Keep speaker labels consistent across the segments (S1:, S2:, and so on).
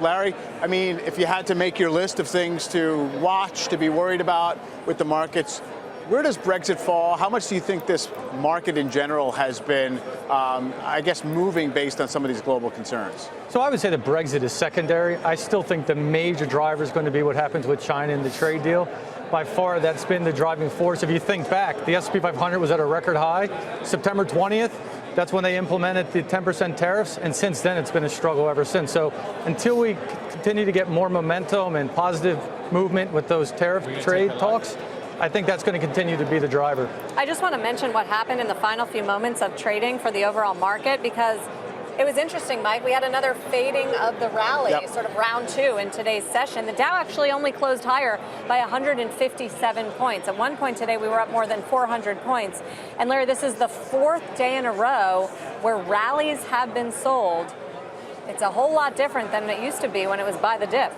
S1: Larry, I mean, if you had to make your list of things to watch, to be worried about with the markets, where does Brexit fall? How much do you think this market in general has been, I guess, moving based on some of these global concerns?
S2: So I would say that Brexit is secondary. I still think the major driver is going to be what happens with China and the trade deal. By far, that's been the driving force. If you think back, the S&P 500 was at a record high. September 20th, that's when they implemented the 10% tariffs, and since then, it's been a struggle ever since. So until we continue to get more momentum and positive movement with those tariff trade talks, I think that's going to continue to be the driver.
S3: I just want to mention what happened in the final few moments of trading for the overall market, because it was interesting, Mike. We had another fading of the rally, sort of round two in today's session. The Dow actually only closed higher by 157 points. At one point today, we were up more than 400 points. And Larry, this is the fourth day in a row where rallies have been sold. It's a whole lot different than it used to be when it was buy the dip.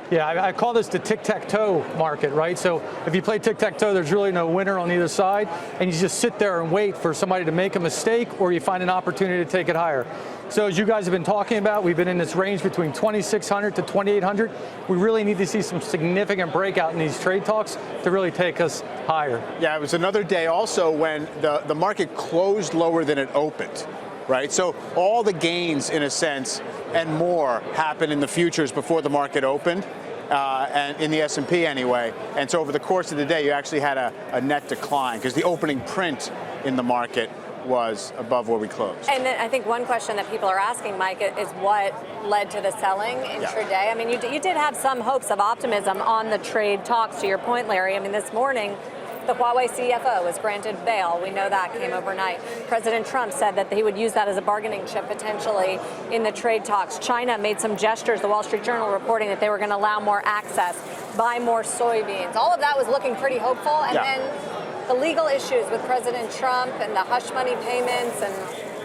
S2: Yeah, I call this the tic-tac-toe market, right? So if you play tic-tac-toe, there's really no winner on either side, and you just sit there and wait for somebody to make a mistake, or you find an opportunity to take it higher. So as you guys have been talking about, we've been in this range between 2,600 to 2,800. We really need to see some significant breakout in these trade talks to really take us higher.
S1: Yeah, it was another day also when the market closed lower than it opened. Right, so all the gains, in a sense, and more happened in the futures before the market opened, and in the S&P anyway. And so over the course of the day, you actually had a net decline because the opening print in the market was above where we closed.
S3: And then I think one question that people are asking, Mike, is what led to the selling intraday? I mean, you did have some hopes of optimism on the trade talks, to your point, Larry. I mean, this morning, the Huawei CFO was granted bail. We know that came overnight. President Trump said that he would use that as a bargaining chip potentially in the trade talks. China made some gestures, the Wall Street Journal reporting that they were going to allow more access, buy more soybeans. All of that was looking pretty hopeful. And then the legal issues with President Trump and the hush money payments, and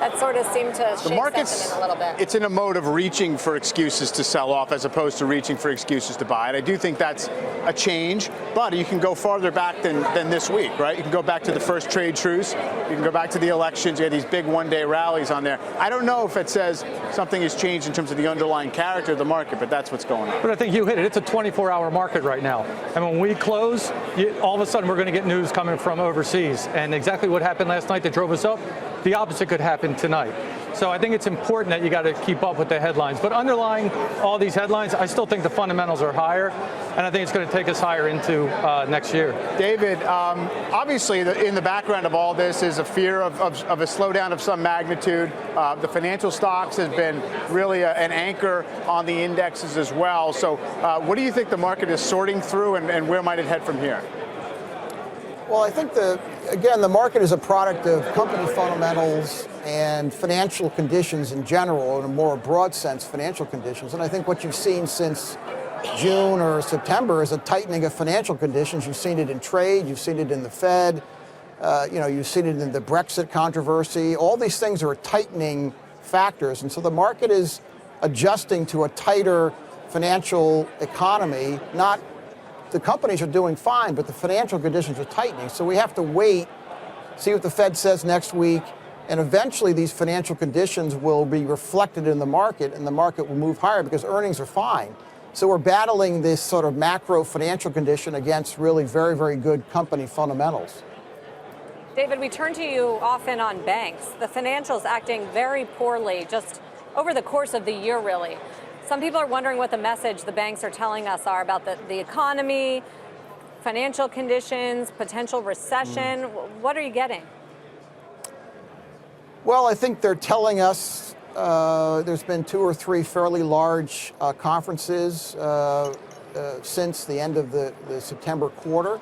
S3: that sort of seemed to shake sentiment a little bit.
S1: It's in a mode of reaching for excuses to sell off as opposed to reaching for excuses to buy. And I do think that's a change, but you can go farther back than this week, right? You can go back to the first trade truce. You can go back to the elections. You had these big one-day rallies on there. I don't know if it says something has changed in terms of the underlying character of the market, but that's what's going on.
S2: But I think you hit it. It's a 24-hour market right now. And when we close, all of a sudden we're going to get news coming from overseas. And exactly what happened last night that drove us up, the opposite could happen tonight. So I think it's important that you got to keep up with the headlines. But underlying all these headlines, I still think the fundamentals are higher, and I think it's going to take us higher into next year.
S1: David, obviously in the background of all this is a fear of a slowdown of some magnitude. The financial stocks has been really an anchor on the indexes as well. So what do you think the market is sorting through, and where might it head from here?
S4: Well, I think again, the market is a product of company fundamentals and financial conditions in general, in a more broad sense, financial conditions. And I think what you've seen since June or September is a tightening of financial conditions. You've seen it in trade, you've seen it in the Fed, you've seen it in the Brexit controversy. All these things are tightening factors. And so the market is adjusting to a tighter financial economy. Not the companies are doing fine, but the financial conditions are tightening. So we have to wait, see what the Fed says next week, and eventually these financial conditions will be reflected in the market, and the market will move higher because earnings are fine. So we're battling this sort of macro financial condition against really very, very good company fundamentals.
S3: David, we turn to you often on banks. The financials acting very poorly just over the course of the year, really. Some people are wondering what the message the banks are telling us are about the economy, financial conditions, potential recession. What are you getting?
S4: Well, I think they're telling us there's been 2 or 3 fairly large conferences since the end of the September quarter.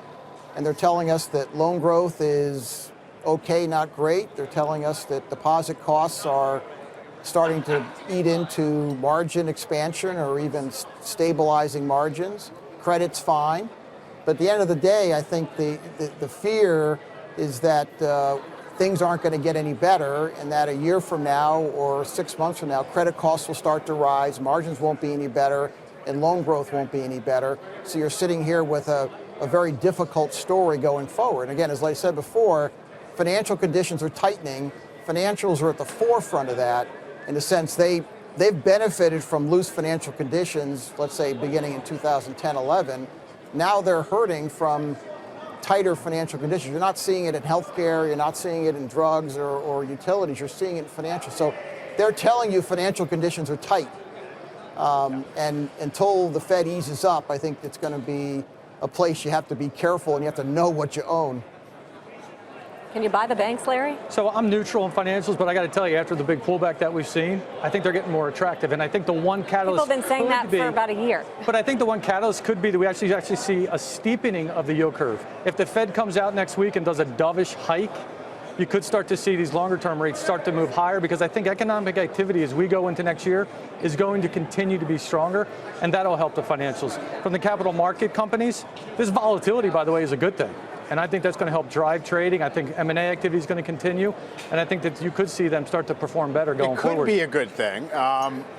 S4: And they're telling us that loan growth is okay, not great. They're telling us that deposit costs are starting to eat into margin expansion or even stabilizing margins. Credit's fine. But at the end of the day, I think the fear is that things aren't going to get any better, and that a year from now or 6 months from now, credit costs will start to rise, margins won't be any better, and loan growth won't be any better. So you're sitting here with a very difficult story going forward. Again, as I said before, financial conditions are tightening. Financials are at the forefront of that. In a sense, they they've benefited from loose financial conditions, let's say beginning in 2010-11. Now they're hurting from tighter financial conditions. You're not seeing it in healthcare, you're not seeing it in drugs or utilities, you're seeing it in financial. So they're telling you financial conditions are tight. And until the Fed eases up, I think it's going to be a place you have to be careful and you have to know what you own.
S3: Can you buy the banks, Larry?
S2: So I'm neutral in financials, but I got to tell you, after the big pullback that we've seen, I think they're getting more attractive. And I think the one catalyst
S3: People have been saying that for about a year.
S2: But I think the one catalyst could be that we actually see a steepening of the yield curve. If the Fed comes out next week and does a dovish hike, you could start to see these longer term rates start to move higher, because I think economic activity as we go into next year is going to continue to be stronger, and that'll help the financials. From the capital market companies, this volatility, by the way, is a good thing. And I think that's going to help drive trading. I think M&A activity is going to continue. And I think that you could see them start to perform better going forward.
S1: It could be a good thing.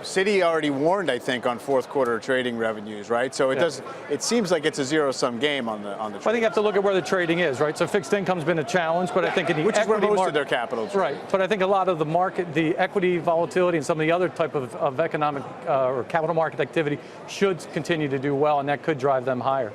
S1: Citi already warned, I think, on fourth quarter trading revenues, right? So it seems like it's a zero-sum game on the
S2: I think you have to look at where the trading is, right? So fixed income's been a challenge, but I think in the
S1: which is where most
S2: market,
S1: of their capital is.
S2: Right. But I think a lot of the market, the equity volatility and some of the other type of economic or capital market activity should continue to do well, and that could drive them higher.